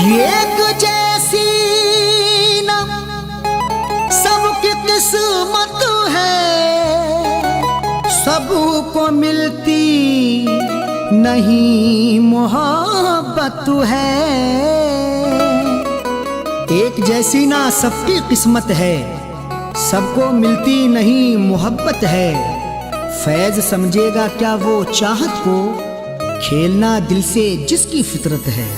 एक जैसी न सबकी किस्मत है, सबको मिलती नहीं मोहब्बत है। एक जैसी ना सबकी किस्मत है, सबको मिलती नहीं मोहब्बत है। फैज समझेगा क्या वो चाहत को, खेलना दिल से जिसकी फितरत है।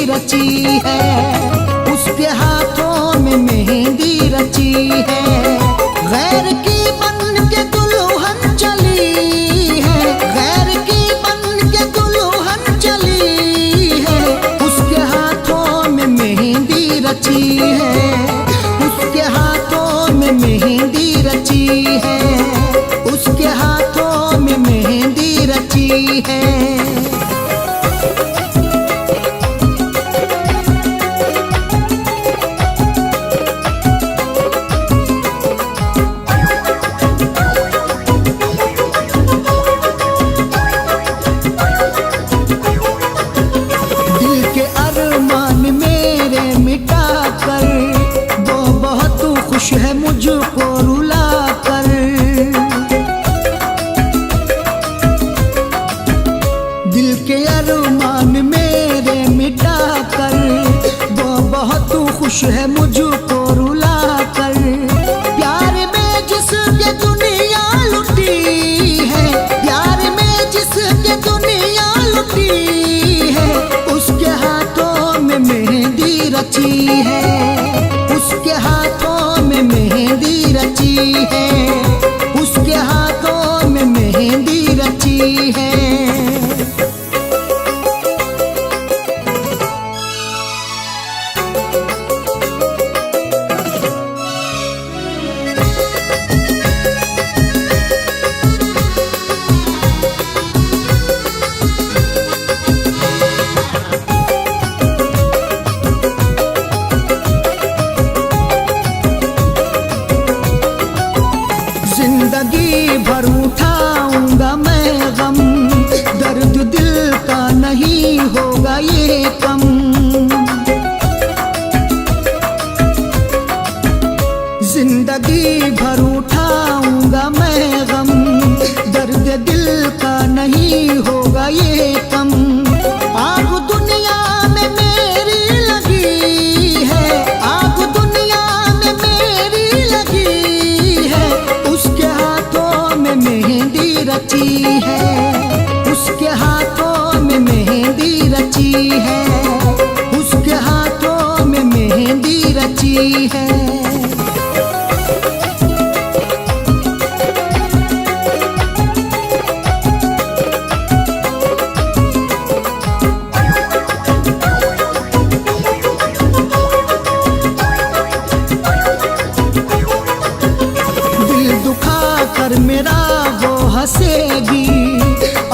रची है उसके हाथों में मेहंदी रची है, गैर की बन के दुल्हन चली है, गैर की बन के दुल्हन चली है। उसके हाथों में मेहंदी रची है, उसके हाथों में मेहंदी रची है, उसके हाथों में मेहंदी रची है। खुश है मुझको रुला कर, दिल के अरमान मेरे मिटा कर, वो बहुत खुश है मुझको रुला कर। प्यार में जिसके दुनिया लुटी है, प्यार में जिसके दुनिया लुटी है, उसके हाथों में मेहंदी रची है, उसके हाथों में मेहंदी रची है, उसके हाथों में मेहंदी रची है। जिंदगी भर उठाऊंगा मैं गम, दर्द दिल का नहीं होगा ये कम। जिंदगी भर उठाऊंगा मैं गम, दर्द दिल का नहीं होगा ये कम। आग दुनिया में मेरी लगी है, आग दुनिया में मेरी लगी है, उसके हाथों में मेहंदी रची है, उसके हाथों में मेहंदी रची है, उसके हाथों में मेहंदी रची है। मेरा वो हंसेगी,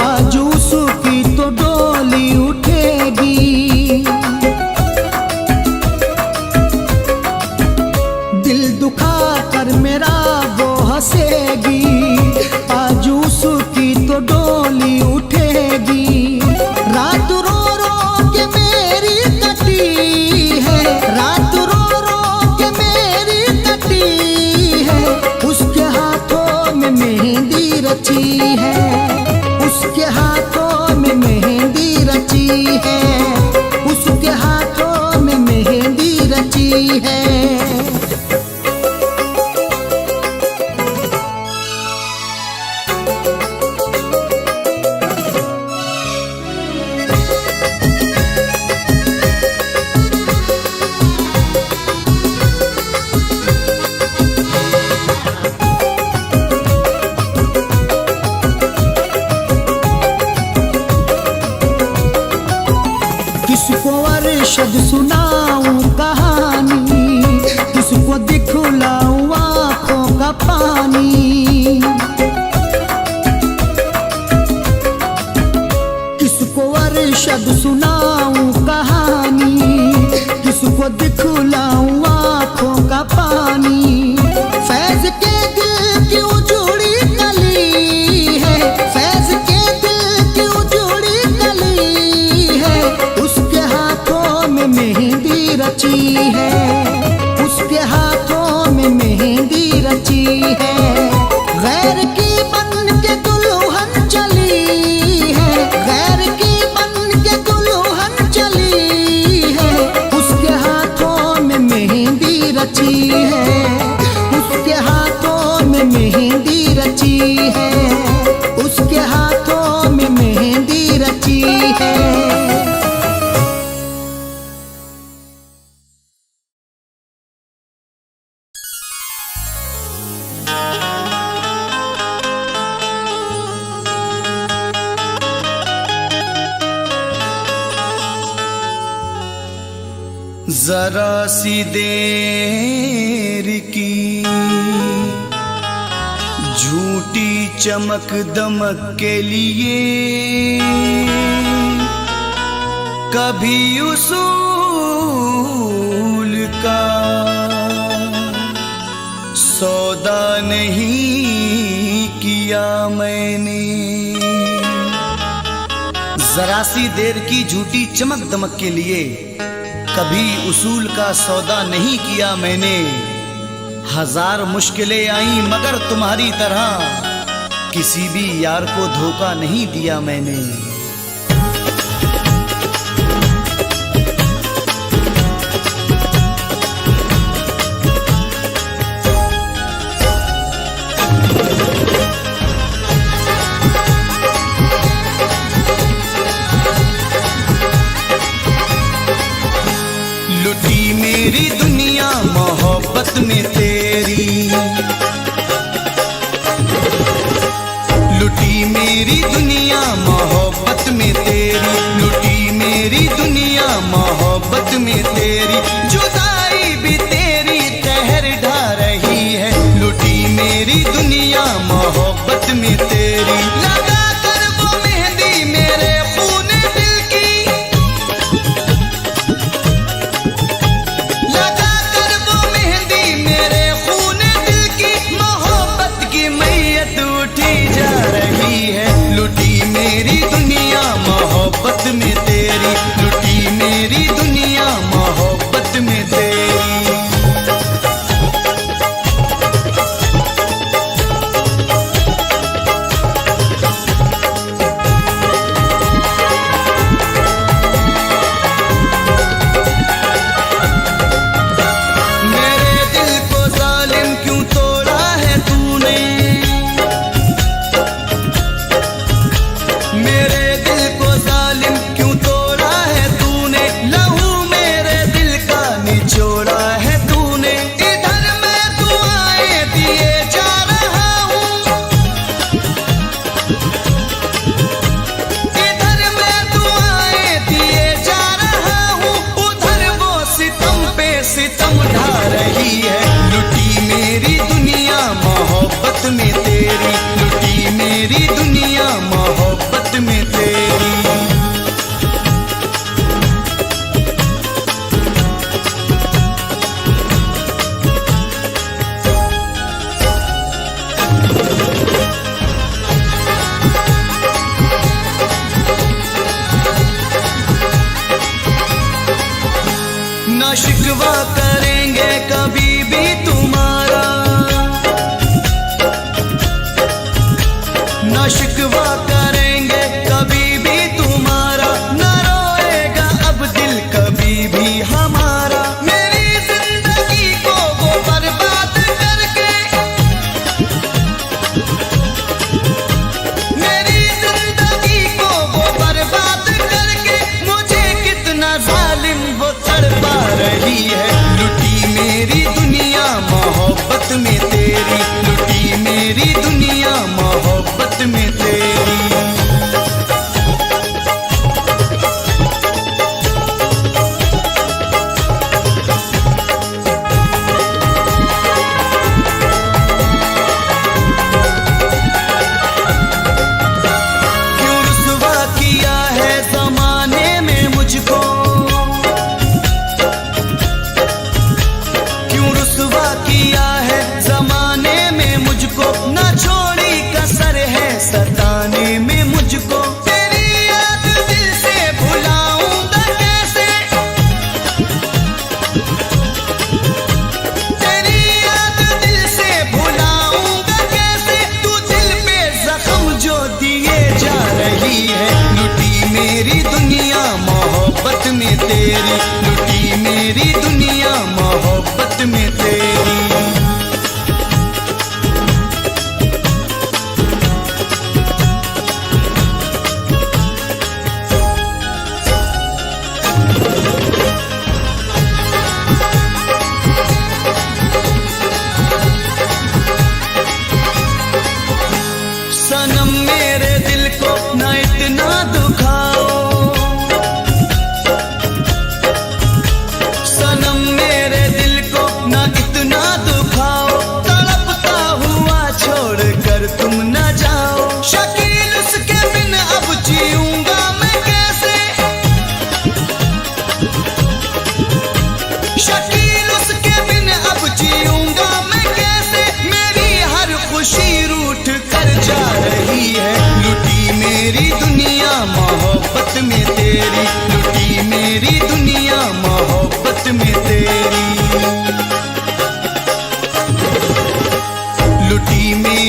आज उसकी तो डोली उठेगी। दिल दुखा कर मेरा वो हंसेगी, आज उसकी तो डोली उठेगी। रात रो रो के मेरी कटी है, रात रो रो के मेरी कटी है, उसके हाथों में मेहंदी रची है, उसके हाथों में मेहंदी रची है, उसके हाथों में मेहंदी रची है। अरशद सुनाऊं कहानी, किसको दिखलाऊं आँखों का पानी। किसको अरशद सुनाऊं कहानी, किसको दिखलाऊं आँखों का पानी। फैज के दिल की उजड़ी कली है, फैज के दिल की उजड़ी कली है, उसके हाथों में मेहंदी रची है, उसके हाथों में मेहंदी रची है। गैर की बन के दुल्हन चली है, गैर की बन के दुल्हन चली है, उसके हाथों में मेहंदी रची है, उसके हाथों में मेहंदी रची है, उसके हाथों में मेहंदी रची है। जरा सी देर की झूठी चमक दमक के लिए कभी उसूल का सौदा नहीं किया मैंने। जरा सी देर की झूठी चमक दमक के लिए कभी उसूल का सौदा नहीं किया मैंने। हजार मुश्किलें आई मगर तुम्हारी तरह किसी भी यार को धोखा नहीं दिया मैंने। लुटी मेरी दुनिया मोहब्बत में तेरी, लुटी मेरी दुनिया मोहब्बत में तेरी, लुटी मेरी दुनिया मोहब्बत में तेरी। जुदाई भी तेरी कहर ढा रही है, लुटी मेरी दुनिया मोहब्बत में तेरी। लगा कर वो मेहंदी मेरे खून दिल की, लगा कर वो मेहंदी मेरे खून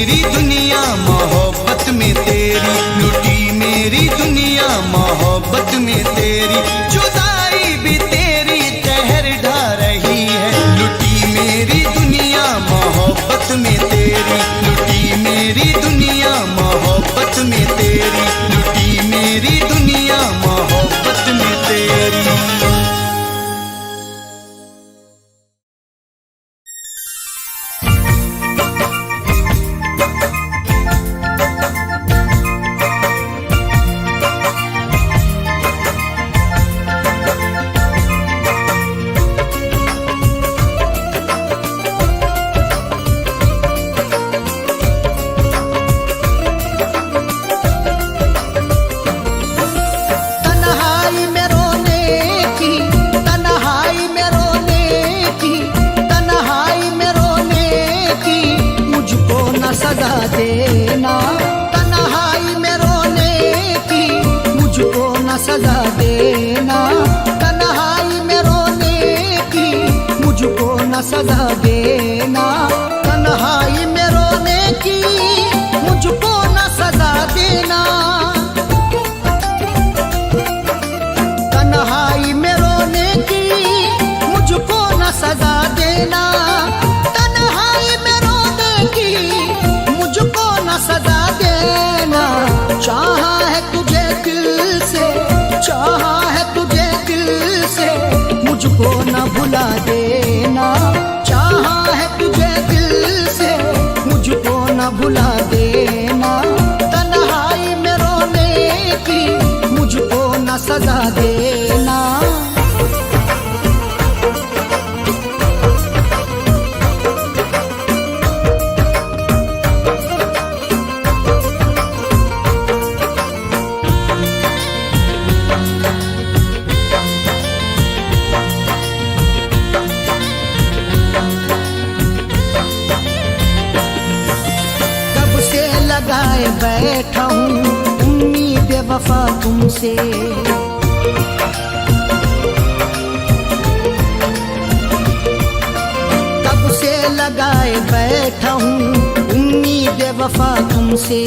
मेरी दुनिया मोहब्बत में तेरी, लुटी मेरी दुनिया मोहब्बत में तेरी, जुदाई भी तेरी कहर ढा रही है। लुटी मेरी दुनिया मोहब्बत में तेरी, लुटी मेरी दुनिया मोहब्बत में तेरी, लुटी मेरी दुनिया मोहब्बत में तेरी। सजा देना, तन्हाई में रोने की मुझको न सजा देना, तन्हाई में रोने की मुझको न सजा देना, तन्हाई में रोने की मुझको न सजा देना, तन्हाई में रोने की मुझको न सजा देना। चाहा है तुझे दिल से, चाहा है तुझे दिल से, मुझको न भुला देना, चाहा है तुझे दिल से, मुझको न भुला देना, तन्हाई में रोने की मुझको न सजा देना। लगाए बैठा हूँ उम्मीद वफा तुमसे, कब से लगाए बैठा हूँ उम्मीद वफा तुमसे,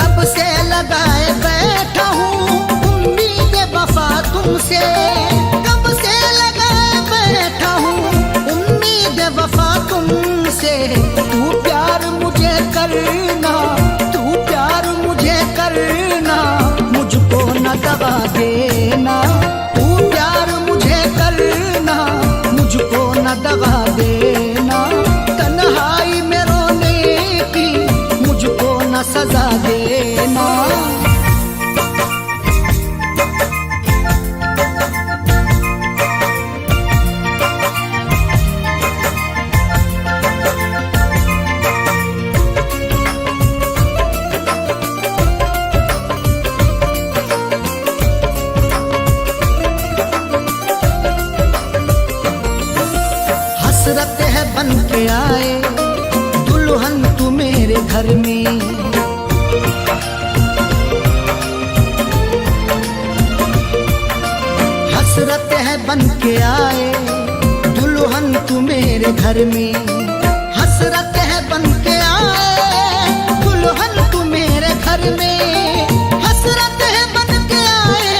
कब से लगाए बैठा हूँ उम्मीद वफा तुमसे, कब से लगाए बैठा हूँ उम्मीद वफा तुमसे। तू प्यार मुझे करना, तू प्यार मुझे करना, मुझको न दगा देना, तू प्यार मुझे करना, मुझको न दगा देना, तन्हाई में रोने की मुझको न सजा देना। हसरत है बन के आए दुल्हन तू मेरे घर में, हसरत है बन के आए दुल्हन तू मेरे घर में, हसरत है बन के आए दुल्हन तू मेरे घर में, हसरत है बन के आए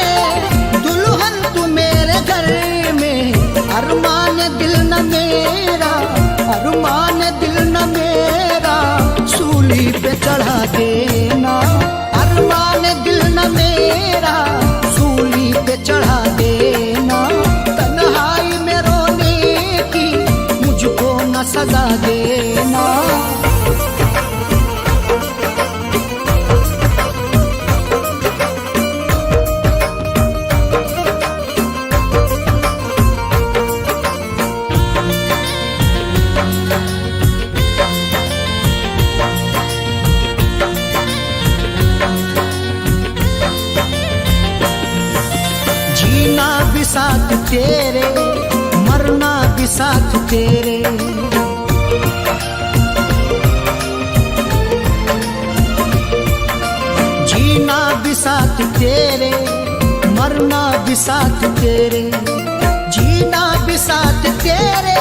दुल्हन तू मेरे घर में। अरमान दिल न मेरा, अरमान दिल न मेरा, सूली पे चढ़ा देना, अरमान दिल न मेरा, सूली पे चढ़ा देना, तन्हाई में रोने की मुझको न सजा देना। जीना भी साथ तेरे, मरना भी साथ तेरे, जीना भी साथ तेरे, मरना भी साथ तेरे, जीना भी साथ तेरे,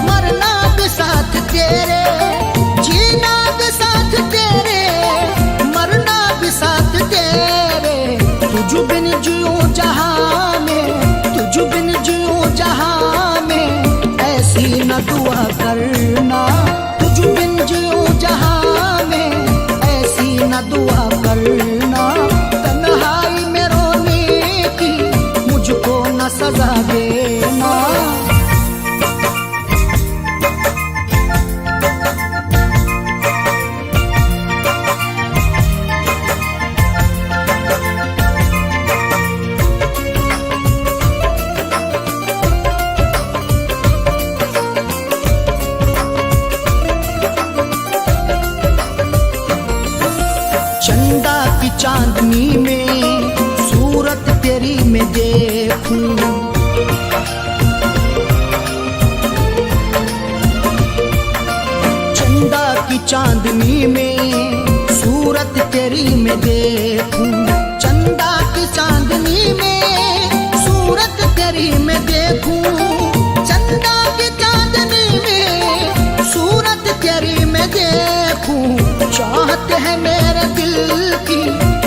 मरना भी साथ तेरे, जीना भी साथ करना, तुझ बिन जियो जहां में ऐसी न दुआ करना। तन्हाई में रोने की मुझको न सजा देना। चंदा की चांदनी में सूरत तेरी मैं देखूं, चंदा की चांदनी में सूरत तेरी मैं देखूं, चंदा की चांदनी में सूरत तेरी मैं देखूं, चंदा की चांदनी में सूरत तेरी मैं देखूं। चाहत है मेरे दिल की,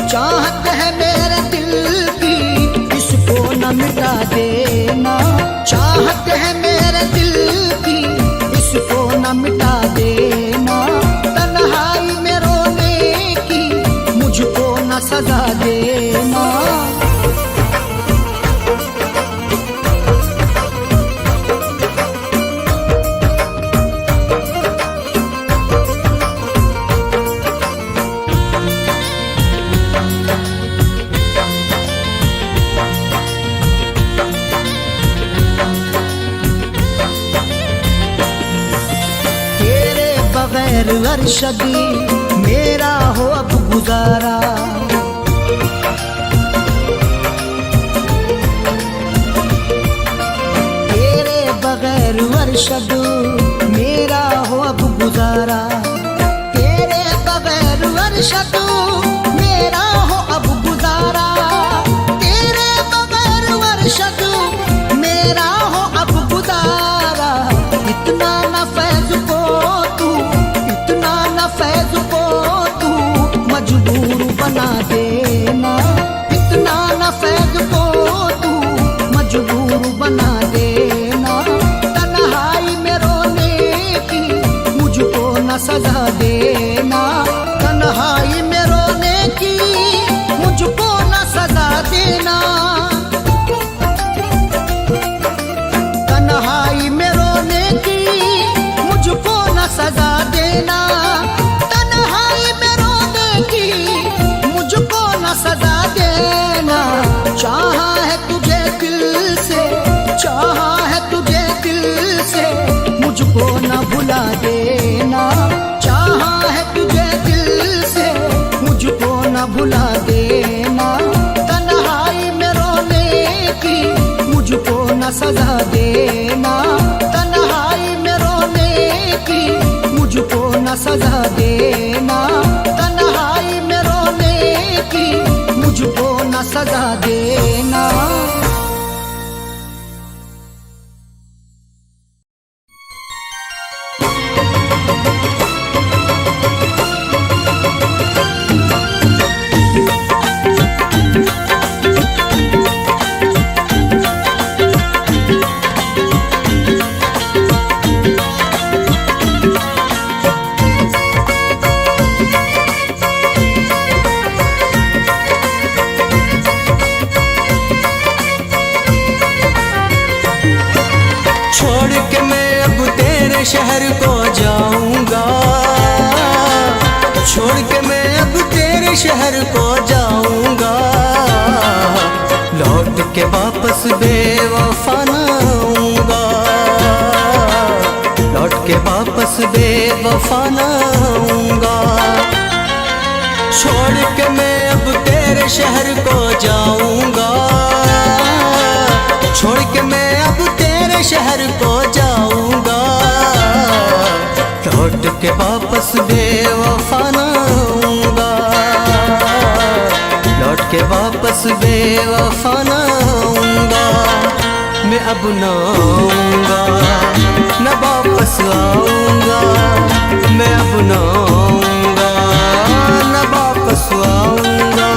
चाहत है मेरे दिल की, इसको न मिटा देना। चाहत है मेरे दिल की, इसको न मिटा देना। तन्हाई में रोने की मुझको न सजा देना। बगैर अरशदी मेरा हो अब गुजारा, तेरे बगैर अरशद मेरा हो अब गुजारा, तेरे बगैर अरशद मेरा हो अब गुजारा, तेरे बगैर अरशद मेरा हो अब गुजारा। इतना न फैज को तू, इतना न फैज को तू मजबूर बना देना, इतना न फैज को तू मजबूर बना देना। तन्हाई में रोने की मुझको न सजा देना, तन्हाई में रोने की मुझको न सजा देना। तन्हाई में रोने की मुझको न सजा देना, तन्हाई में रोने की मुझको न सजा देना। चाहा है तुझे दिल से, चाहा है तुझे दिल से, मुझको न भुला देना। चाहा है तुझे दिल से, मुझको न भुला देना। तन्हाई में रोने की मुझको न सजा देना, तन्हाई में रोने की मुझको न सजा देना। तन्हाई में रोने की मुझको न सजा देना। शहर को जाऊंगा, छोड़ के मैं अब तेरे शहर को जाऊंगा। लौट के वापस बेवफा न आऊंगा, लौट के वापस बेवफा न आऊंगा। छोड़ के मैं अब तेरे शहर को जाऊंगा, छोड़ के मैं अब तेरे शहर को जाऊंगा। लौट के वापस बेवफा न आऊंगा, लौट के वापस बेवफा न आऊंगा। मैं अब न आऊंगा, न वापस आऊंगा। मैं अब न आऊंगा, न वापस आऊंगा।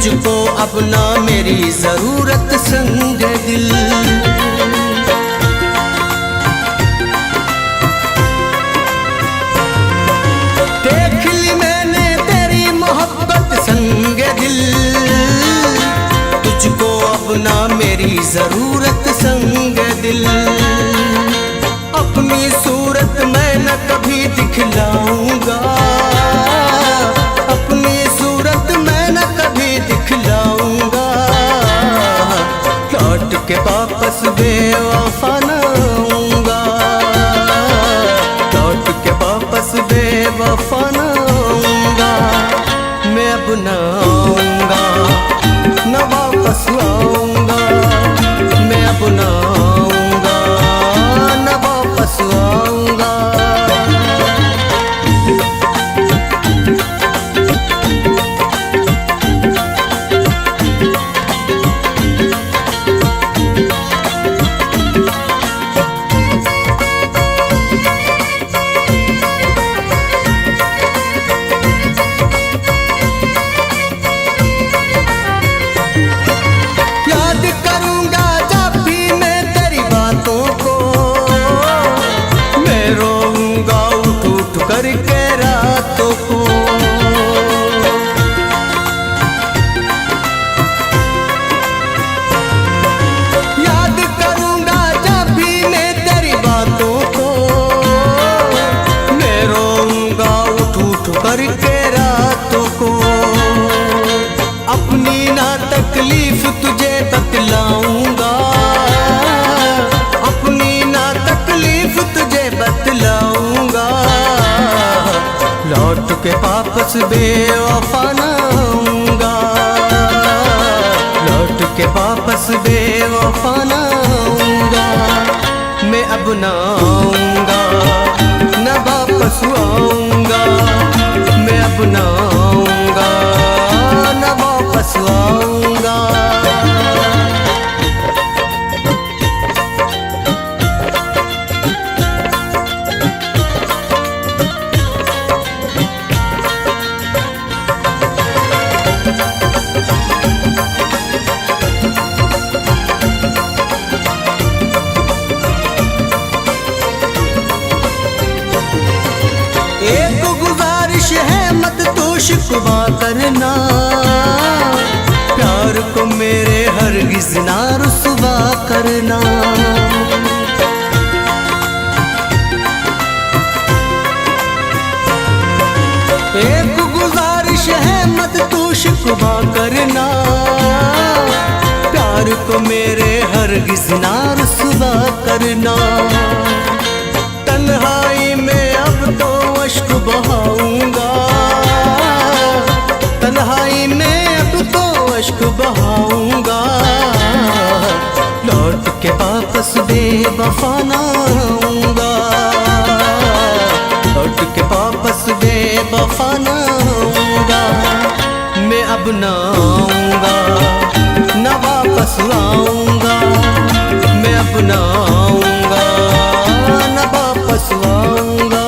तुझको अब ना मेरी जरूरत संग दिल। देख ली मैंने तेरी मोहब्बत संग दिल, तुझको अब ना मेरी जरूरत संग दिल। अपनी सूरत मैं न कभी दिखलाऊंगा, अपनी सूरत मैं न कभी दिखलाऊंगा। लौट के वापस बेवफा न आऊंगा, लौट के वापस बेवफा न आऊंगा। मैं अब न आऊंगा, न वापस आऊंगा। मैं अब न आऊंगा, न वापस आऊंगा। करके रातों को याद करूंगा जब भी मैं तेरी बातों को। मैं रोऊंगा उठ उठ करके रातों को। अपनी ना तकलीफ तुझे बतलाऊंगा, अपनी ना तकलीफ तुझे बतलाऊंगा। लौट के वापस बेवफा न आऊंगा, लौट के वापस बेवफा न आऊंगा। मैं अब न आऊंगा, न वापस आऊंगा। मैं अब न आऊंगा, न वापस आऊंगा। एक गुजारिश है मत तू शिकवा करना, प्यार को मेरे हरगिज़ ना रुसवा करना। एक गुजारिश है मत तू शिकवा करना, प्यार को मेरे हरगिज़ ना रुसवा करना। तन्हाई में अब तो अश्क बहाऊंगा, तन्हाई में अब तो अश्क बहाऊंगा। लौट के वापस बेवफा न आऊंगा, लौट के वापस बेवफा न आऊंगा। मैं अब न आऊंगा, न वापस आऊंगा। मैं अब न आऊंगा, न वापस आऊंगा।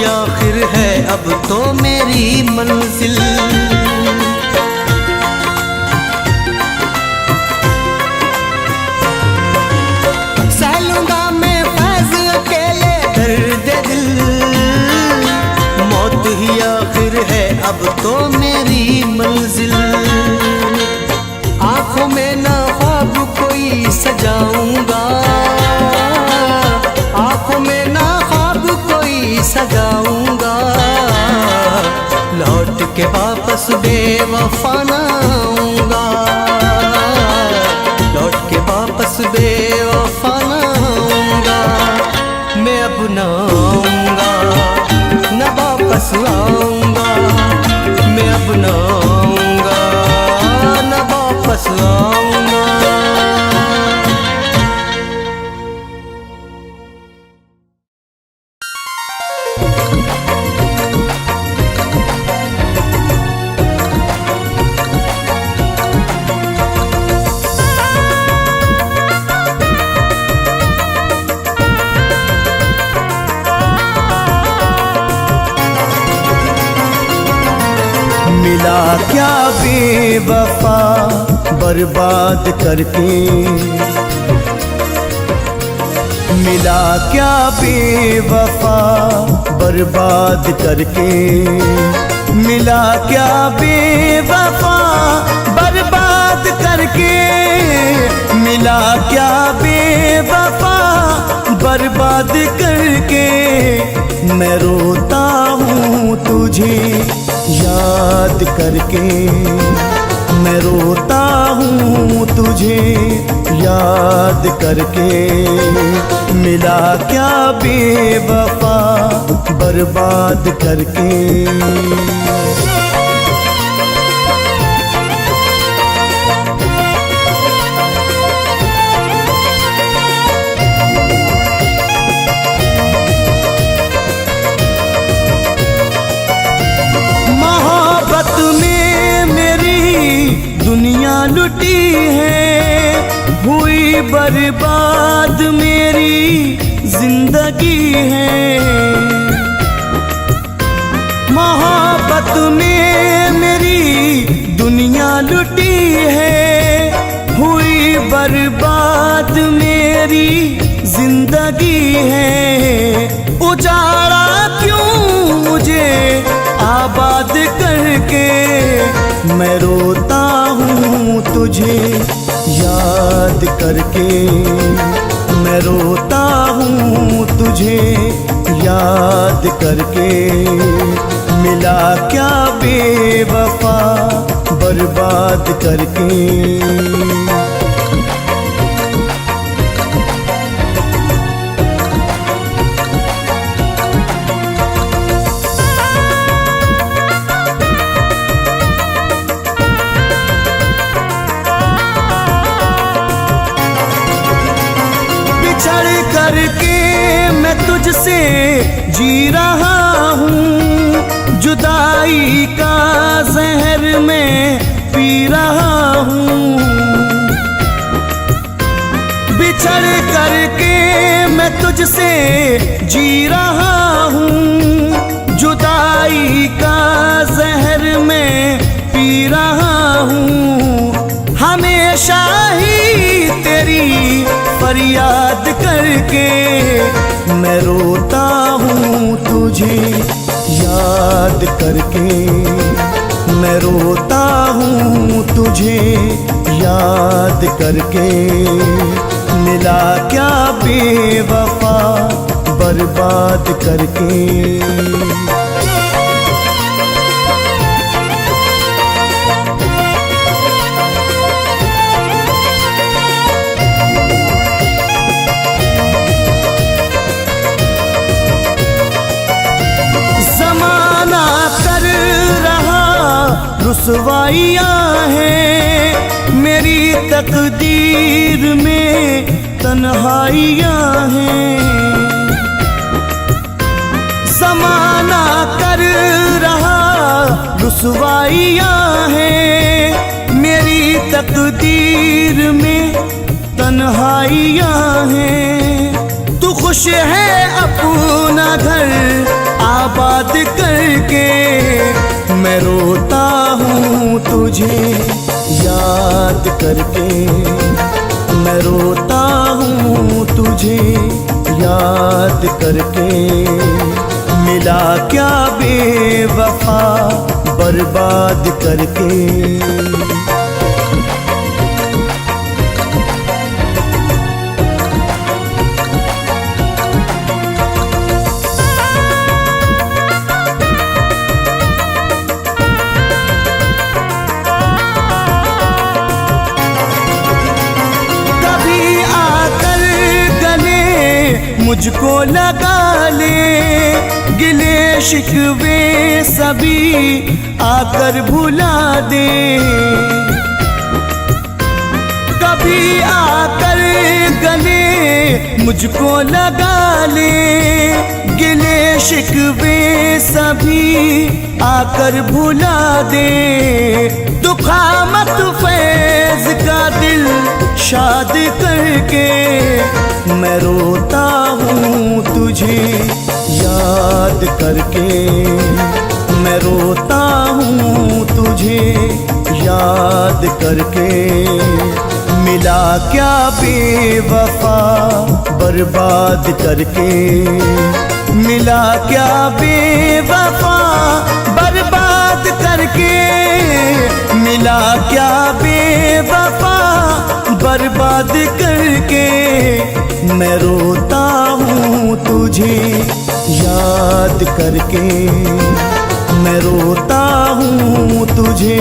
आखिर है अब तो मेरी मंजिल। सहलूंगा मैं फैज़ अकेले दर्द दिल, मौत ही आखिर है अब तो मेरी मंजिल। आंखों में ना ख्वाब कोई सजाऊंगा, आंखों में ना ख्वाब कोई सजाऊंगा। लौट के वापस बेवफा न आऊंगा, लौट के वापस बेवफा न आऊंगा। मैं अब न आऊंगा, न वापस आऊंगा। मैं अब न आऊंगा, न मिला क्या बेवफा बर्बाद करके, मिला क्या बेवफा बर्बाद करके, मिला क्या बेवफा बर्बाद करके, मिला क्या बेवफा बर्बाद करके। मैं रोता हूँ तुझे याद करके, मैं रोता हूँ तुझे याद करके। मिला क्या बेवफा बर्बाद करके। दुनिया लुटी है, हुई बर्बाद मेरी जिंदगी है। मोहब्बत में मेरी दुनिया लुटी है, हुई बर्बाद मेरी जिंदगी है। उजाड़ा क्यों मुझे आबाद करके, मैं रोता हूँ तुझे याद करके, मैं रोता हूँ तुझे याद करके। मिला क्या बेवफा बर्बाद करके। करके मैं तुझसे जी रहा हूँ, जुदाई का जहर मैं पी रहा हूँ। बिछड़ करके मैं तुझसे जी रहा हूँ, जुदाई का जहर मैं पी रहा हूँ। हमेशा ही तेरी फरियाद करके मैं रोता हूँ तुझे याद करके, मैं रोता हूँ तुझे याद करके। मिला क्या बेवफा बर्बाद करके। रुसवाइयाँ हैं मेरी तकदीर में, तन्हाइयाँ हैं। ज़माना कर रहा रुसवाइयाँ हैं मेरी तकदीर में, तन्हाइयाँ हैं। तू खुश है अपना घर आबाद करके, मैं रोता हूँ तुझे याद करके, मैं रोता हूँ तुझे याद करके। मिला क्या बेवफा बर्बाद करके। मुझको लगा ले गिले शिकवे सभी आकर भुला दे, कभी आकर गले मुझको लगा ले गिले शिकवे सभी आकर भुला दे। दुखा मत फैज का दिल शाद करके, मैं रोता हूँ तुझे याद करके, मैं रोता हूँ तुझे तुझे याद करके, मिला क्या बेवफा बर्बाद करके, मिला क्या बेवफा बर्बाद करके, मिला क्या बेवफा बर्बाद करके। मैं रोता हूँ तुझे याद करके, मैं रोता हूँ तुझे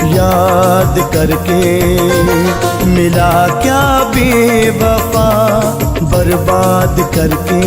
याद करके, मिला क्या बेवफा बर्बाद करके।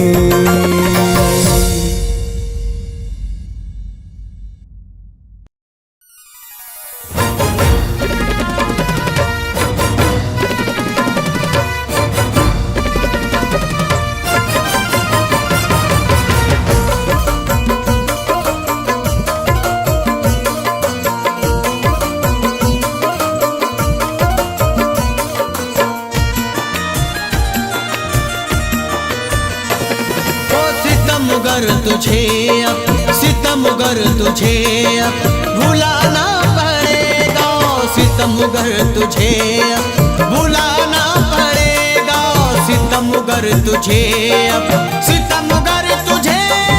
सितमगर तुझे अब भुलाना पड़ेगा, सितमगर तुझे अब भुलाना पड़ेगा, सितमगर तुझे अब, सितमगर तुझे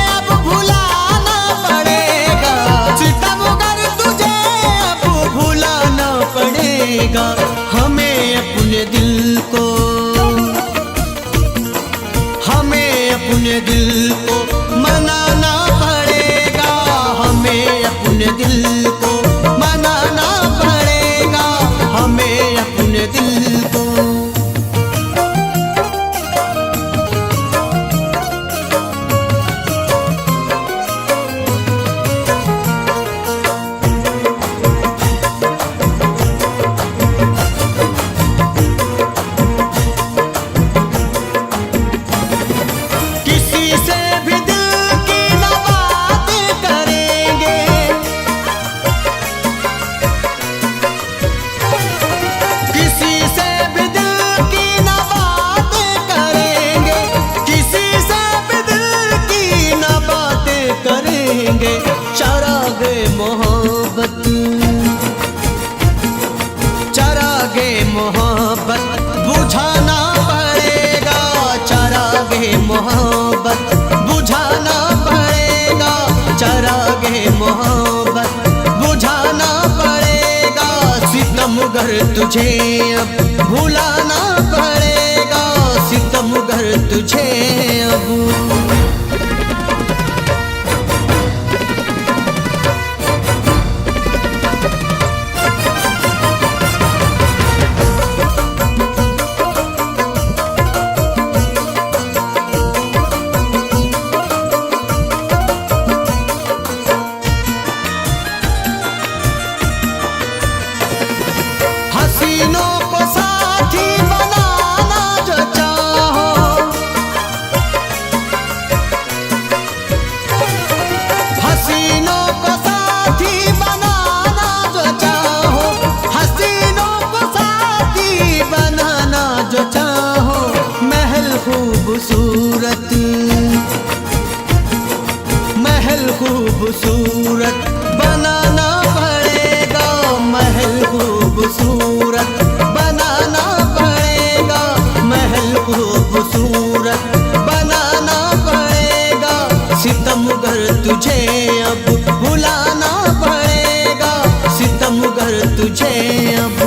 अब भुलाना पड़ेगा, सितमगर तुझे अब भुलाना पड़ेगा। हमें अपने दिल को, हमें अपने दिल को मनाना पड़ेगा, हमें अपने दिल को मनाना पड़ेगा, हमें अपने दिल को। चरागे मोहब्बत, चरागे मोहब्बत बुझाना पड़ेगा, चरागे मोहब्बत बुझाना पड़ेगा, चरागे मोहब्बत बुझाना पड़ेगा। सितमगर तुझे अब भुलाना पड़ेगा, सितमगर तुझे अब। हसीनों को साथी बनाना जो चाहो, हसीनों को साथी बनाना जो चाहो, हसीनों को साथी बनाना जो चाहो। महल खूबसूरत, महल खूबसूरत बनाना पड़ेगा, महल खूबसूरत बनाना पड़ेगा, महल खूबसूरत बनाना पड़ेगा। सितमगर तुझे अब भुलाना पड़ेगा, सितमगर तुझे अब।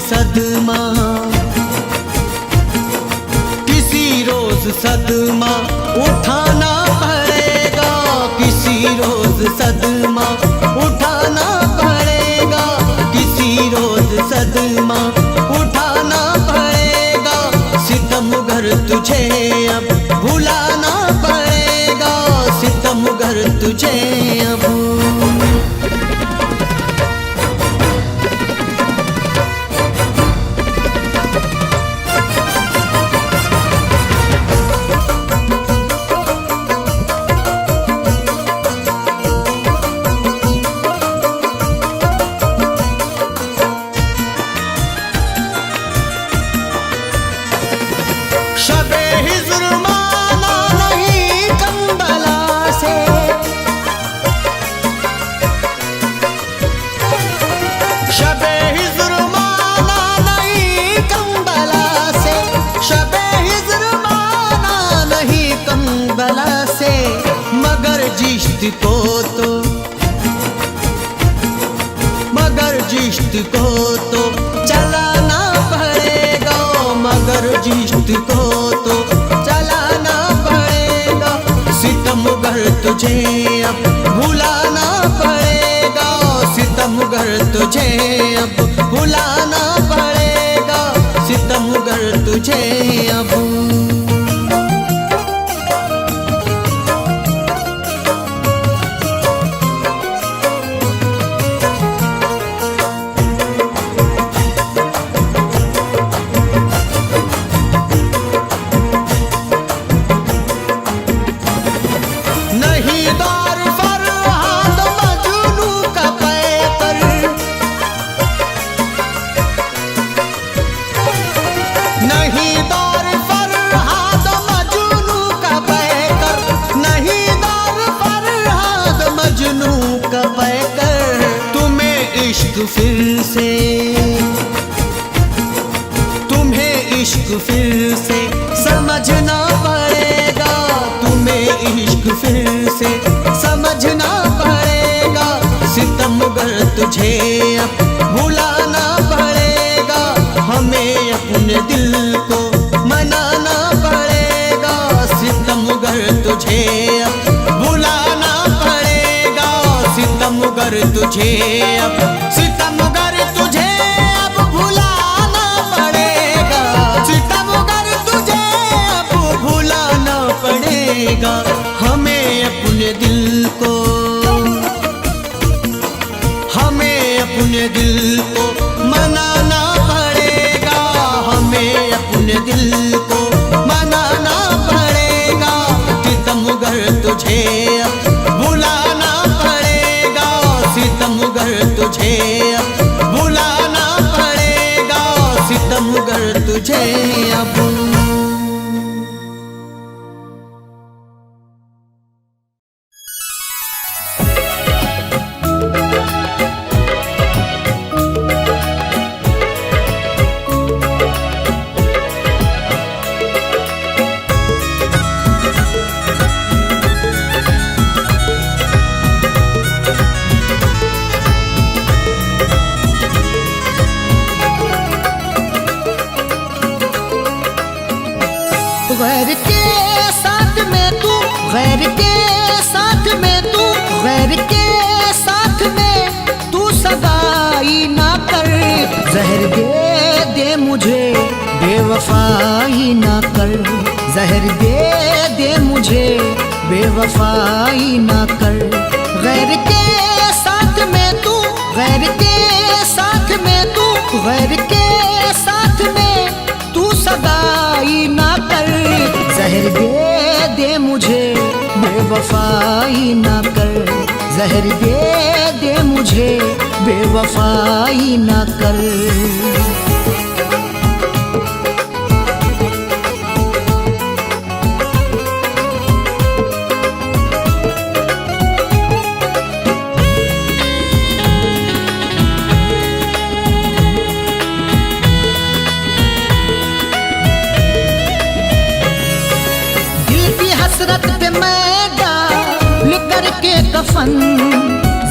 सदमा, किसी रोज सदमा उठाना पड़ेगा, किसी रोज सदमा उठाना पड़ेगा, किसी रोज सदमा उठाना पड़ेगा। सितमगर जिश्त को तो मगर जिश्त को तो चलाना पड़ेगा, मगर जिश्त को तो चलाना पड़ेगा। सितमगर तुझे अब भुलाना पड़ेगा, सितमगर तुझे अब भुलाना पड़ेगा, सितमगर तुझे अब। फिर से तुम्हें इश्क फिर से समझना पड़ेगा, तुम्हें इश्क फिर से समझना पड़ेगा। सितमगर तुझे अब भुलाना पड़ेगा, हमें अपने दिल को मनाना पड़ेगा। सितमगर तुझे अब भुलाना पड़ेगा, सितमगर तुझे अब, सितमगर तुझे अब भुलाना पड़ेगा, सितमगर तुझे अब भुलाना पड़ेगा। हमें अपने दिल को, हमें अपने दिल को मनाना पड़ेगा, हमें अपने दिल को मनाना पड़ेगा। सितमगर तुझे अब भुलाना पड़ेगा, सितमगर तुझे अब भुलाना पड़ेगा, सितमगर तुझे अब। गैर के साथ में तू, गैर के साथ में तू, गैर के साथ में तू सगाई ना कर। जहर दे दे मुझे बेवफाई ना कर, जहर दे दे मुझे बेवफाई ना कर। गैर के साथ में तू, गैर के साथ में तू, गैर के साथ में तू सगाई ना कर। जहर दे दे मुझे बेवफाई ना कर, जहर दे दे मुझे बेवफाई ना कर। हसरत पे मैं डाल करके कफन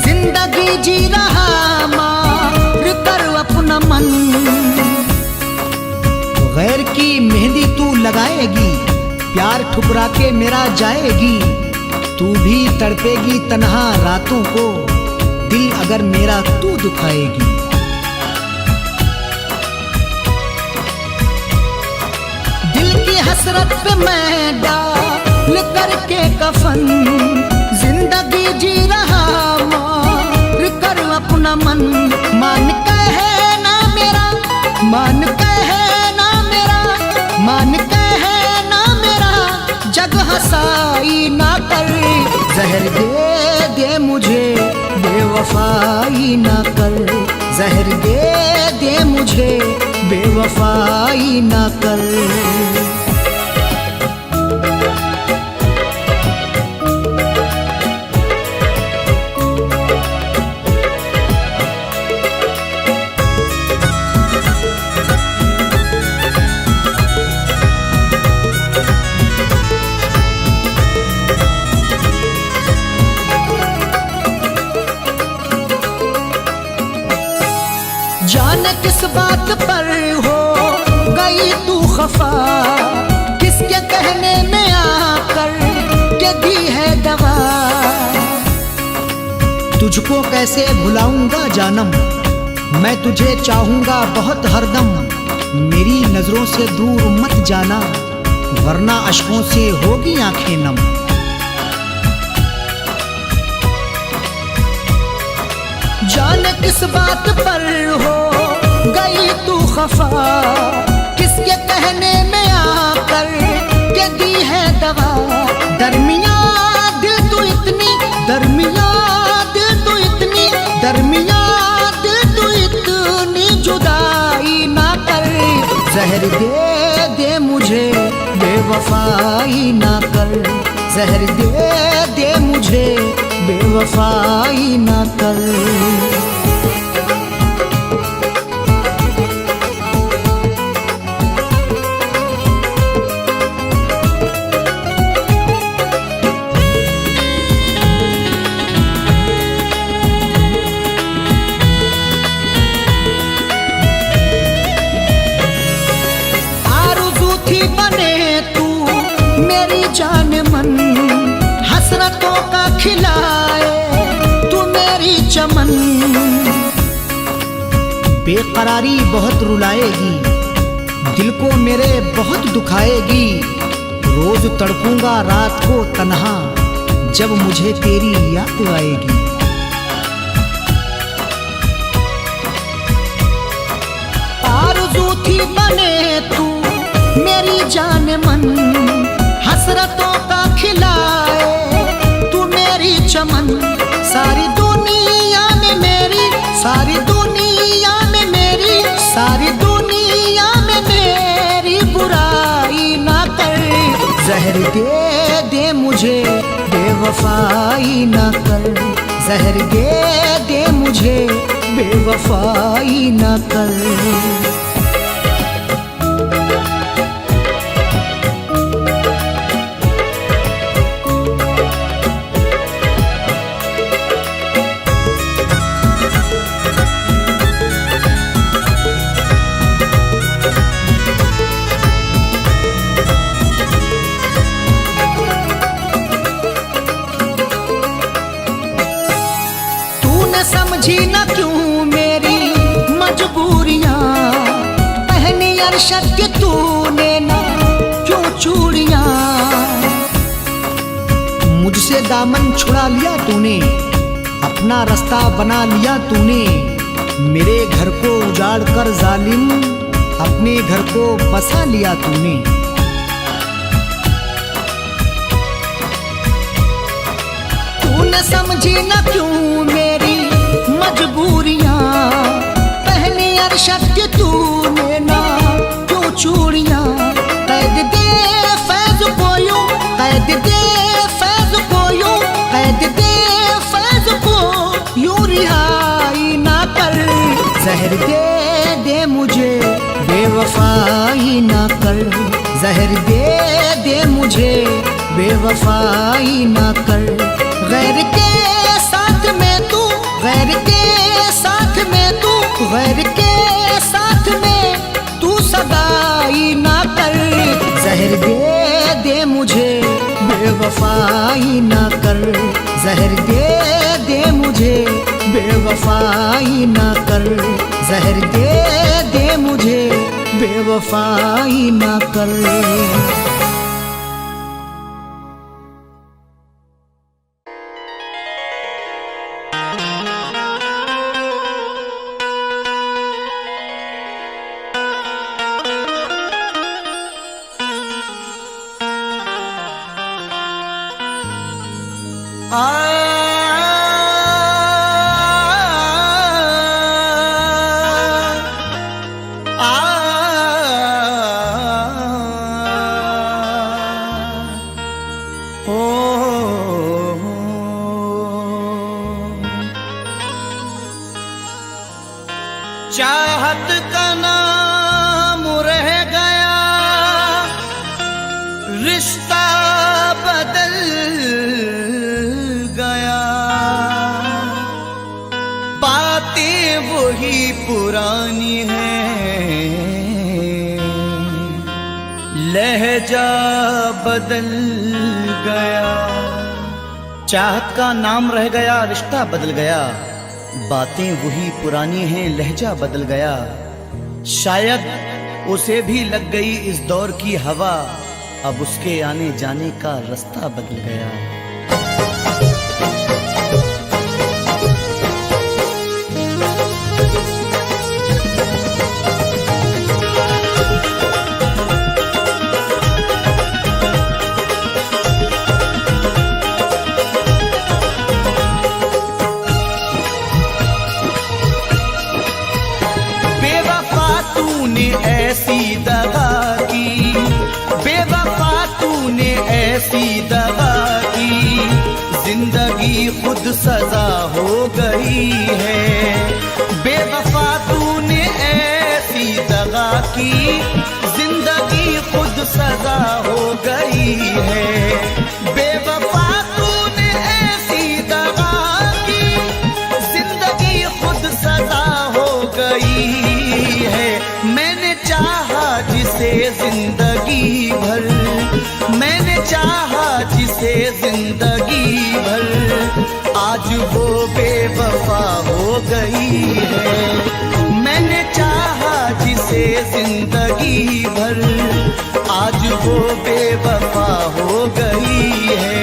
जिंदगी जी रहा मार कर अपना मन। गैर की मेहंदी तू लगाएगी, प्यार ठुकरा के मेरा जाएगी। तू भी तड़पेगी तन्हा रातों को, दिल अगर मेरा तू दुखाएगी। दिल की हसरत पे मैं डाल करके कफन जिंदगी जी रहा मार कर अपना मन। मान कहे ना मेरा, मान कहे ना मेरा, मान कहे ना मेरा, जग हंसाई ना कर। जहर दे दे मुझे बेवफाई ना कर, जहर दे दे मुझे बेवफाई ना कर। किस बात पर हो गई तू खफा, किसके कहने में आकर के दी है दवा। तुझको कैसे भुलाऊंगा जानम, मैं तुझे चाहूंगा बहुत हरदम। मेरी नजरों से दूर मत जाना, वरना अश्कों से होगी आंखें नम। जाने किस बात पर हो गई तू खफा, किसके कहने में आकर के दी है दवा। दरमिया दिल तू इतनी, दरमिया दिल तू इतनी, दरमिया दिल तू इतनी जुदाई ना कर। जहर दे दे मुझे बेवफाई ना कर, जहर दे दे मुझे बेवफाई ना कर। जान मन हसरतों का खिलाए तू मेरी चमन। बेकरारी बहुत रुलाएगी, दिल को मेरे बहुत दुखाएगी। रोज तड़पूंगा रात को तन्हा, जब मुझे तेरी याद आएगी। आरज़ू थी बने तू मेरी जान मन, हसरतों का खिलाए तू मेरी चमन। सारी दुनिया में मेरी, सारी दुनिया में मेरी, सारी दुनिया में मेरी बुराई ना कर। जहर दे दे मुझे बेवफाई ना कर, जहर दे दे मुझे बेवफाई ना कर। समझी न क्यों मेरी मजबूरियां, पहनी अरशद के तूने ना क्यों चूड़ियां। मुझसे दामन छुड़ा लिया तूने, अपना रास्ता बना लिया तूने। मेरे घर को उजाड़ कर जालिम अपने घर को बसा लिया तूने। तूने समझी न क्यों मेरी मजबूरियां, पहनी अरशद के तूने ना क्यों चूड़ियां। कैद दे फैज को यूं, कैद दे फैज को यूं, कैद दे फैज को यूं रिहाई ना कर। जहर दे दे मुझे बेवफाई ना कर, जहर दे दे मुझे बेवफाई ना कर। गैर के साथ में तू, गैर के साथ में तू, गैर के साथ में तू सगाई ना कर। जहर दे दे मुझे बेवफाई ना कर, जहर दे दे मुझे बेवफाई ना कर, जहर दे दे मुझे बेवफाई ना कर। चाहत का नाम रह गया, रिश्ता बदल लहजा बदल गया। चाहत का नाम रह गया, रिश्ता बदल गया। बातें वही पुरानी हैं, लहजा बदल गया। शायद उसे भी लग गई इस दौर की हवा, अब उसके आने जाने का रास्ता बदल गया। ऐसी दगा की, बेवफा तूने ऐसी दगा की, जिंदगी खुद सजा हो गई है। बेवफा तूने ऐसी दगा की, जिंदगी खुद सजा हो गई है। बेवफा तूने ऐसी दगा की, जिंदगी खुद सजा हो गई है। मैंने चाहा जिसे जिंदगी भर, मैंने चाहा जिसे जिंदगी भर, आज वो बेवफा हो गई है। मैंने चाहा जिसे जिंदगी भर, आज वो बेवफा हो गई है।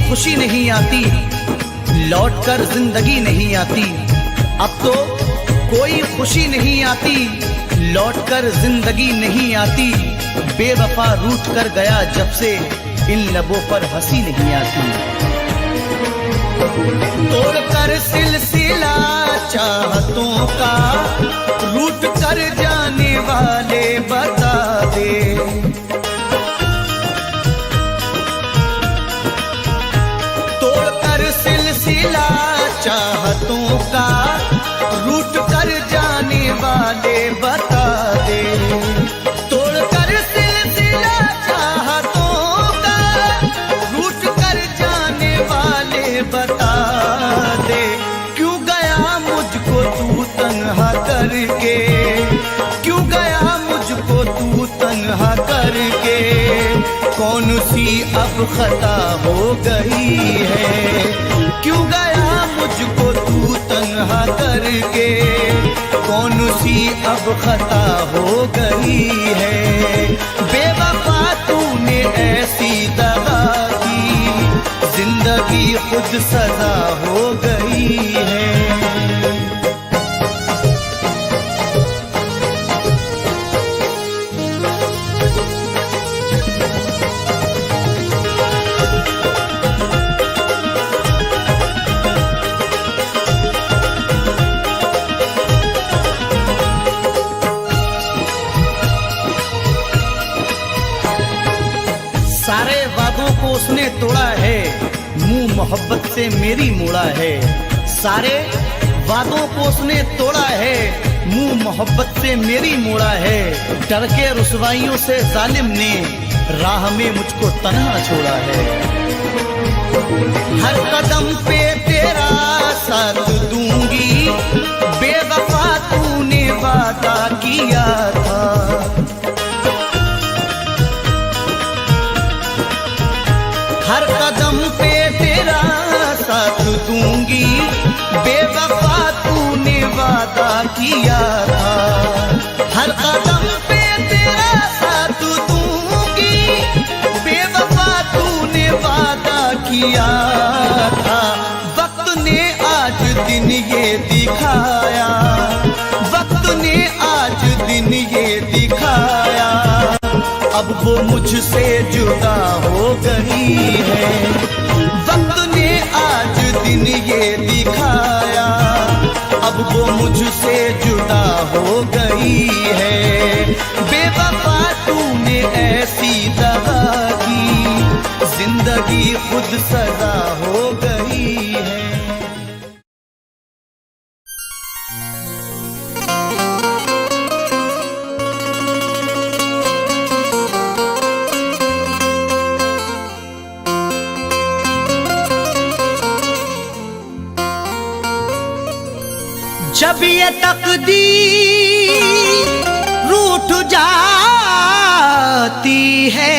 खुशी नहीं आती, लौटकर जिंदगी नहीं आती। अब तो कोई खुशी नहीं आती, लौटकर जिंदगी नहीं आती। बेवफा रूठ कर गया जब से, इन लबों पर हंसी नहीं आती। तोड़कर सिलसिला चाहतों का, रूठ कर जाने वाले बता दे। सिलसिला चाहतों का, रूठ कर जाने वाले बता दे। तोड़कर सिलसिला चाहतों का, रूठ कर जाने वाले बता दे। क्यों गया मुझको तू तन्हा करके, क्यों गया मुझको तू तन्हा करके। कौन सी अब खता हो गई है, क्यों गया मुझको तू तन्हा करके। कौन सी अब खता हो गई है। बेवफा तूने ऐसी दगा की, जिंदगी खुद सजा हो गई है। सारे वादों को उसने तोड़ा है, मुंह मोहब्बत से मेरी मोड़ा है। सारे वादों को उसने तोड़ा है, मुंह मोहब्बत से मेरी मोड़ा है। डर के रुसवाइयों से जालिम ने राह में मुझको तन्हा छोड़ा है। हर कदम पे तेरा साथ दूंगी, बेवफा तूने वादा किया था। हर कदम पे तेरा साथ दूंगी, बेवफा तूने वादा किया था। हर कदम पे तेरा साथ दूंगी, बेवफा तूने वादा किया था। वक्त ने आज दिन ये दिखाया, वक्त ने आज दिन ये दिखाया। अब वो मुझसे जुदा हो गई है। वक्त ने आज दिन ये दिखाया, अब वो मुझसे जुदा हो गई है। बेवफा तूने ऐसी दगा की, जिंदगी खुद सजा हो गई है। जब ये तकदीर रूठ जाती है,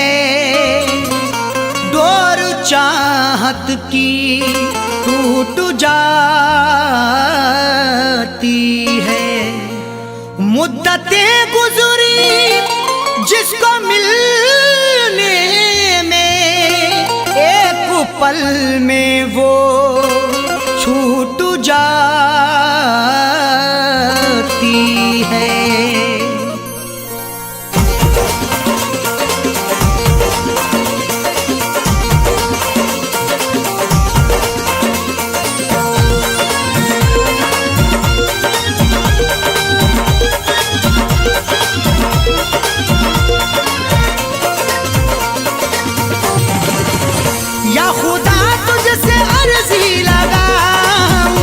डोर चाहत की टूट जाती है। मुद्दतें गुजरी जिसको मिलने में, एक पल में वो छूट जाती है। या खुदा तुझसे अर्जी लगाऊं,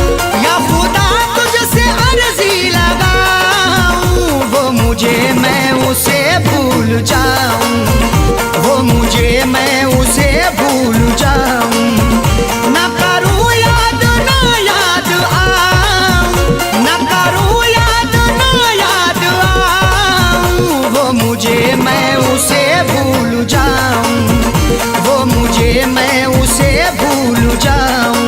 या खुदा तुझसे अर्जी लगाऊं, वो मुझे मैं उसे भूल जाऊं, वो मुझे मैं उसे भूल जाऊं। न करूं याद ना याद आऊं, न करूं याद ना याद आऊं, वो मुझे मैं उसे भूल जाऊं, वो मुझे मैं उसे भूल जाऊं।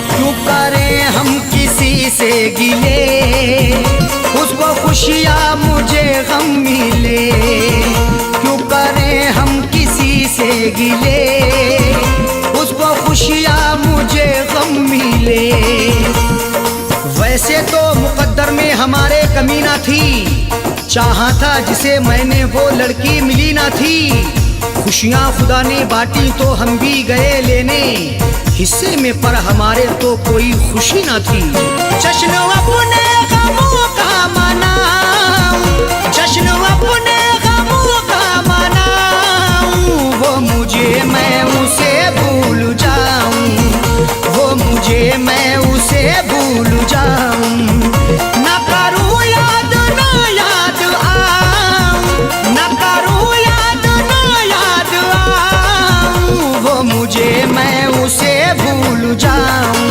क्यों करें हम किसी से गिले, उसको खुशियाँ मुझे गम मिले। क्यों करें हम किसी से गिले, उसको खुशियाँ मुझे गम मिले। वैसे तो मुकद्दर में हमारे कमी ना थी, चाहा था जिसे मैंने वो लड़की मिली ना थी। खुशियाँ खुदा ने बांटी तो हम भी गए लेने, हिस्से में पर हमारे तो कोई खुशी ना थी। जश्न अपने गमों का मनाऊं, जश्न अपने गमों का मनाऊं, वो मुझे मैं उसे भूल जाऊं, वो मुझे मैं उसे भूल जाऊं। न करूं याद ना याद आऊं, न करूं याद ना याद आऊं, वो मुझे मैं उसे भूल जाऊं,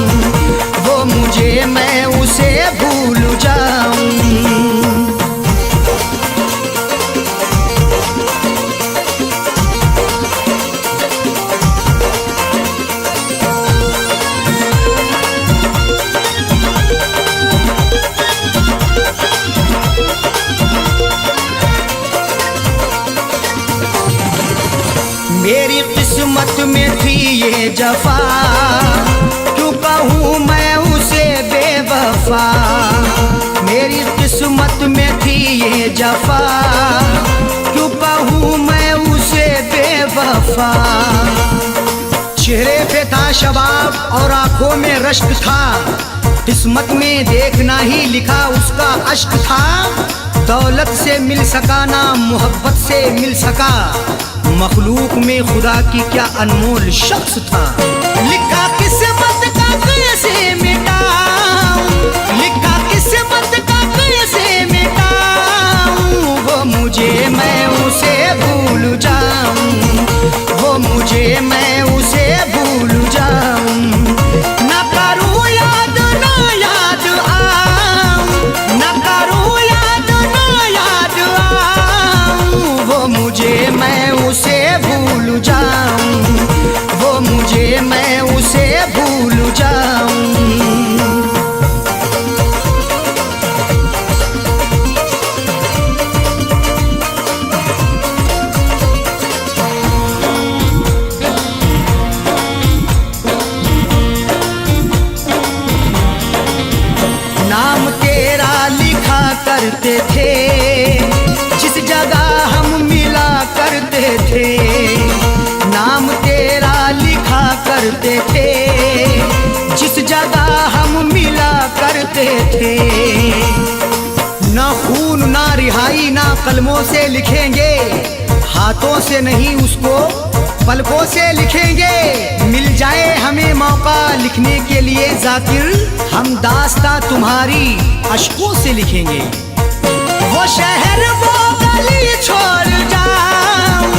वो मुझे मैं उसे भूल जाऊं। मेरी किस्मत में थी ये जफा, क्यों कहूँ मैं उसे बेवफा। मेरी किस्मत में थी ये जफा, क्यों कहूँ मैं उसे बेवफा। चेहरे पे था शबाब और आंखों में रश्क था, किस्मत में देखना ही लिखा उसका अश्क था। दौलत से मिल सका ना मोहब्बत से मिल सका, मखलूक में खुदा की क्या अनमोल शख्स था। लिखा किस्मत का कैसे मिटाऊं, लिखा किस्मत का कैसे मिटाऊं, वो मुझे मैं उसे भूल जाऊं, वो मुझे मैं उसे भूल जाऊं। न करूं याद ना याद आऊं, न करूं याद ना याद आऊं, वो मुझे मैं उसे भूल जाऊं, वो मुझे मैं उसे भूल जाऊं। नाम तेरा लिखा करते थे, जिस जगह हम मिला करते थे। नाम तेरा लिखा करते थे, जिस जगह हम मिला करते थे। ना खून ना रिहाई ना कलमों से लिखेंगे, हाथों से नहीं उसको पलकों से लिखेंगे, मिल जाए हमें मौका लिखने के लिए जाकिर, हम दास्तां तुम्हारी अश्कों से लिखेंगे। वो शहर वो गली छोड़ जाऊं,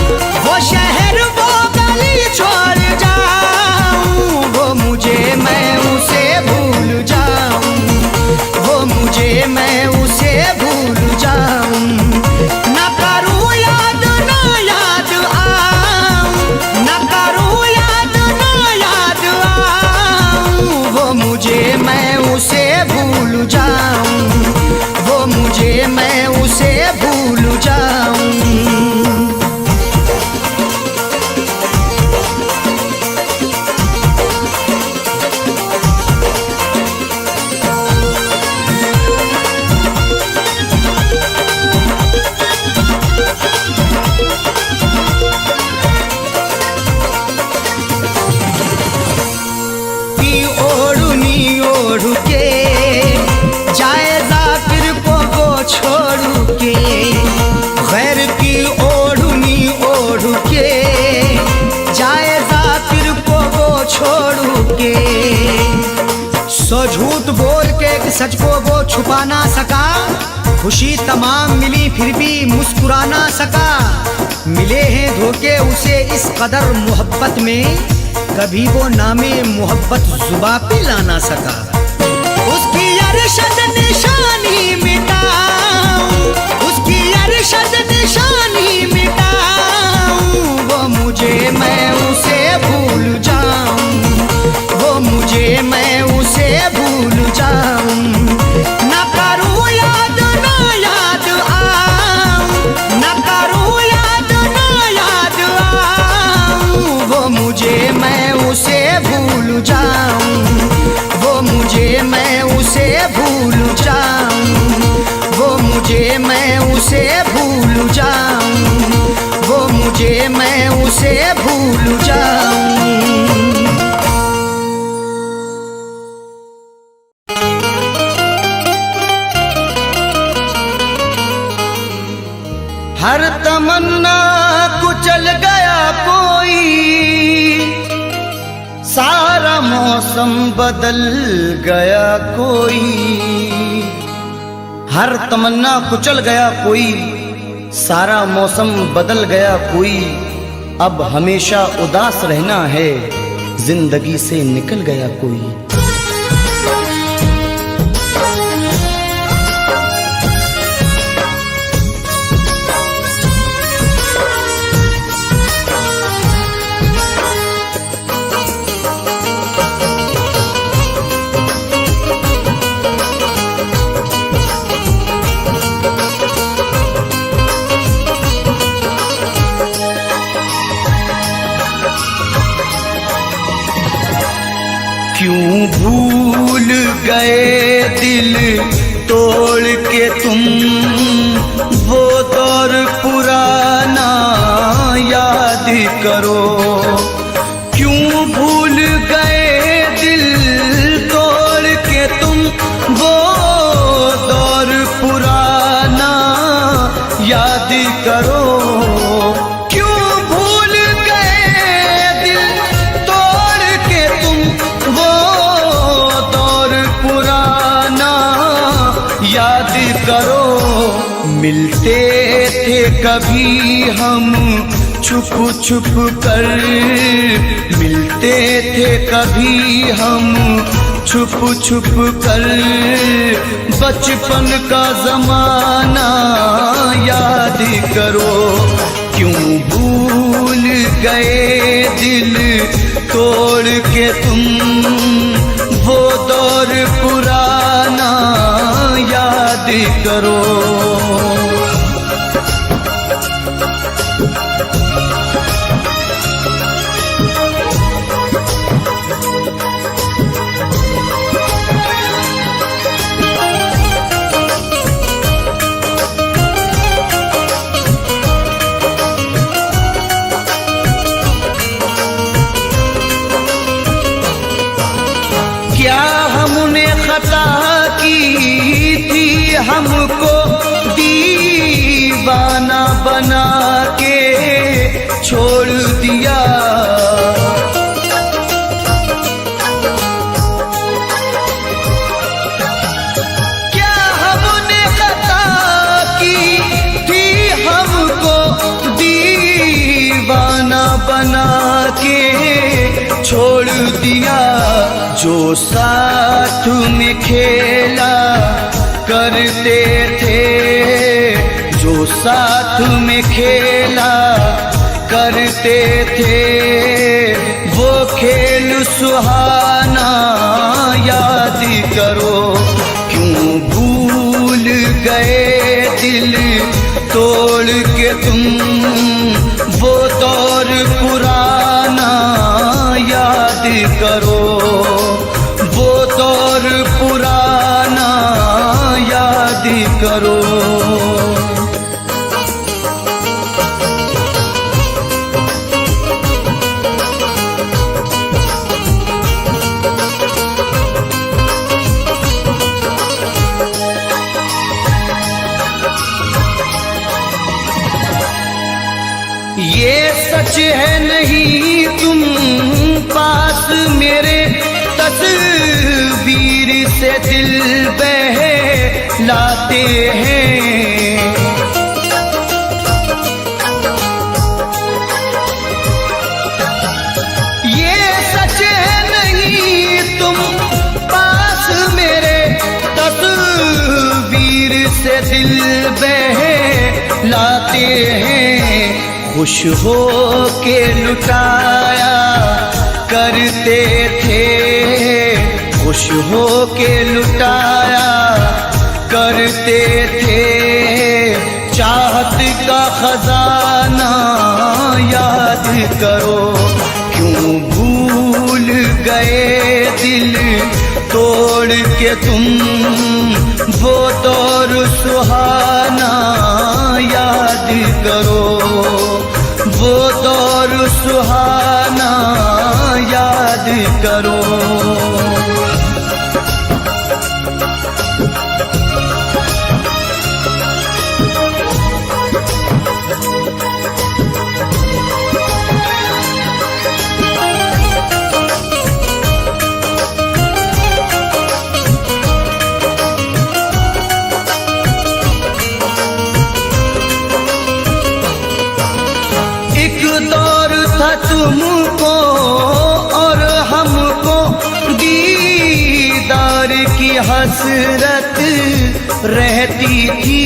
वो शहर वो गली छोड़ जाऊं, वो मुझे मैं उसे भूल जाऊं, वो मुझे मैं उसे भूल जाऊं। ना करूं याद ना याद आऊं, ना करूं याद ना याद आऊं, वो मुझे मैं उसे भूल जाऊं, वो मुझे मैं उसे भूल जाऊं। ओढ़नी ओढ़ के जाए जाकिर को वो छोड़ के, गैर की ओढ़नी ओढ़ के जाए जाकिर को वो छोड़ के। सो झूठ बोल के सच को वो छुपा ना सका, खुशी तमाम मिली फिर भी मुस्कुरा ना सका। मिले हैं धोखे उसे इस कदर मोहब्बत में, कभी वो नामे मोहब्बत जुबा पे ला ना सका। उसकी अरशद निशानी मिटाऊं, उसकी अरशद निशानी मिटाऊं, वो मुझे मैं उसे भूल जाऊं, वो मुझे मैं उसे भूल जाऊं। ना करूं याद ना याद आऊं, ना करूं याद ना याद आऊं, वो मुझे मैं उसे भूल जाऊं, वो मुझे मैं उसे भूल जाऊं, वो मुझे मैं उसे भूल जाऊं, वो मुझे मैं उसे भूल जाऊं। हर तमन्ना कुचल गया कोई, सारा मौसम बदल गया कोई। हर तमन्ना कुचल गया कोई, सारा मौसम बदल गया कोई। अब हमेशा उदास रहना है, जिंदगी से निकल गया कोई। क्यों भूल गए दिल तोड़ के तुम, वो दौर पुराना याद करो। क्यों भूल गए दिल तोड़ के तुम, वो दौर पुराना याद करो। मिलते थे कभी हम छुप छुप कर, मिलते थे कभी हम छुप छुप कर। बचपन का जमाना याद करो। क्यों भूल गए दिल तोड़ के तुम, वो दौर पुराना याद करो। क्या हमने खता की थी, हमको दीवाना बना के छोड़ दिया। दिया जो साथ में खेला करते थे, जो साथ में खेला करते थे, वो खेल सुहाना याद करो। क्यों भूल गए दिल तोड़ के तुम वो दौर पुराना याद करो, वो दौर पुराना याद करो। ये सच है नहीं तुम पास मेरे, तस्वीर से दिल बहलाते हैं। ये सच है नहीं तुम पास मेरे, तस्वीर से दिल बहलाते हैं। खुश हो के लुटाया करते थे, खुश हो के लुटाया करते थे। चाहत का खजाना याद करो, क्यों भूल गए दिल तोड़ के तुम वो दौर सुहाना याद करो, वो दौर सुहाना याद करो। तुमको और हमको दीदार की हसरत रहती थी।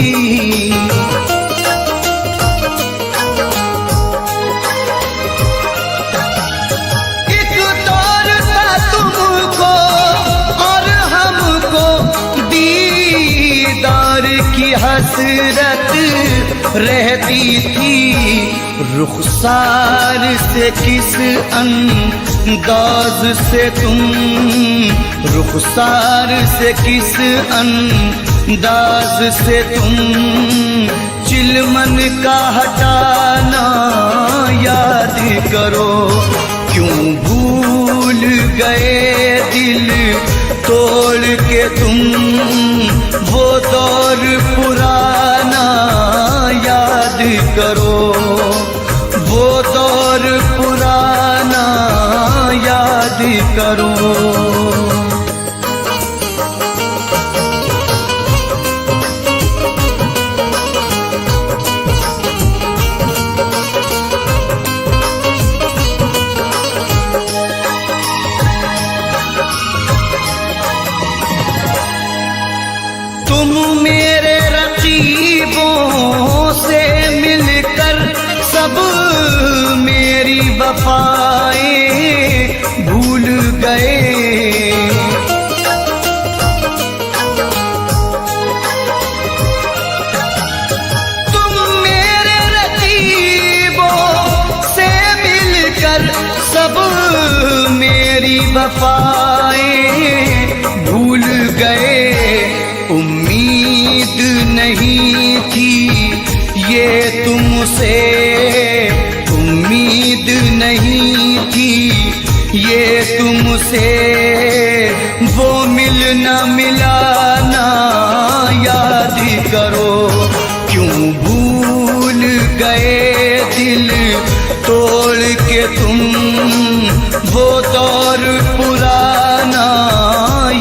एक दौर था तुमको और हमको दीदार की हसरत रहती थी। रुखसार से किस अंदाज से तुम, रुखसार से किस अंदाज से तुम चिलमन का हटाना याद करो। क्यों भूल गए दिल तोड़ के तुम वो दौर पुराना याद करो, वो दौर पुराना याद करो। तुम मेरे रकीबों से मिलकर सब मेरी वफाएं भूल गए। तुम मेरे रकीबों से मिलकर सब मेरी वफाएं भूल गए। उम्मीद नहीं थी ये तुमसे, उम्मीद नहीं थी ये तुमसे, वो मिलना मिलाना याद करो। क्यों भूल गए दिल तोड़ के तुम वो दौर पुराना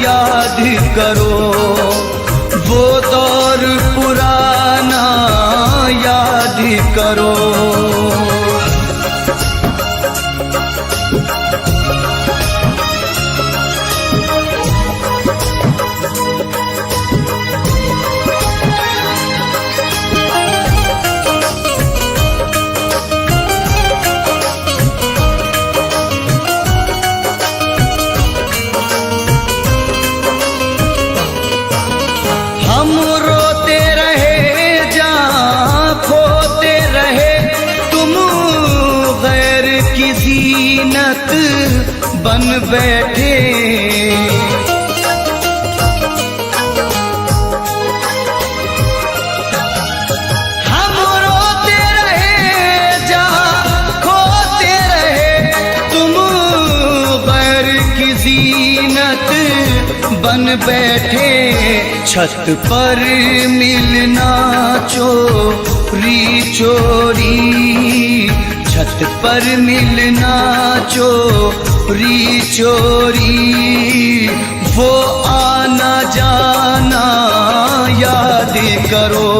याद करो, वो दौर पुराना याद करो। बन बैठे। हम रोते रहे जहाँ खोते रहे, तुम गैर की जीनत बन बैठे। छत पर मिलना चोरी चोरी, छत पर मिलना चोरी चोरी। वो आना जाना याद करो,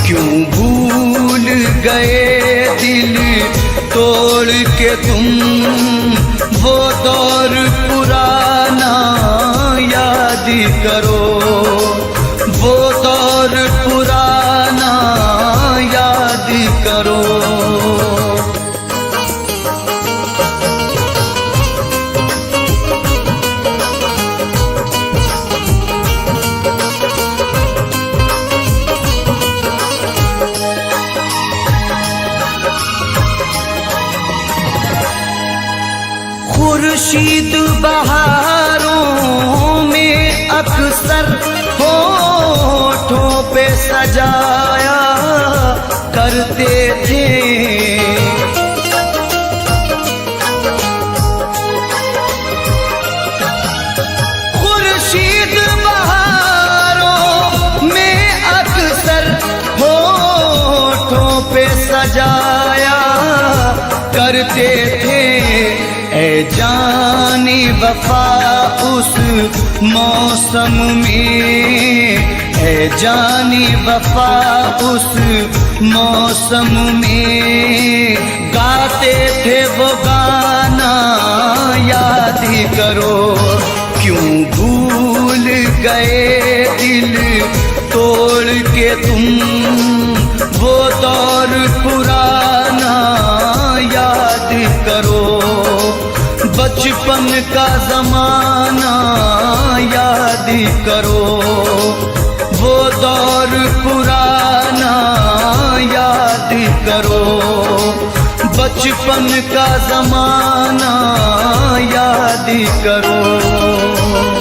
क्यों भूल गए दिल तोड़ के तुम। वो दौर पुराना याद करो, वो दौर पुराना याद करो। खुर्शीद बहारों में अक्सर होठों पे सजाया करते थे। खुर्शीद बहारों में अक्सर होठों पे सजाया करते थे। ऐ जाने वफा उस मौसम में, ऐ जाने वफा उस मौसम में। गाते थे वो गाना याद करो, क्यों भूल गए दिल तोड़ के तुम। वो दौर पुराना याद करो, बचपन का ज़माना याद करो। वो दौर पुराना याद करो, बचपन का ज़माना याद करो।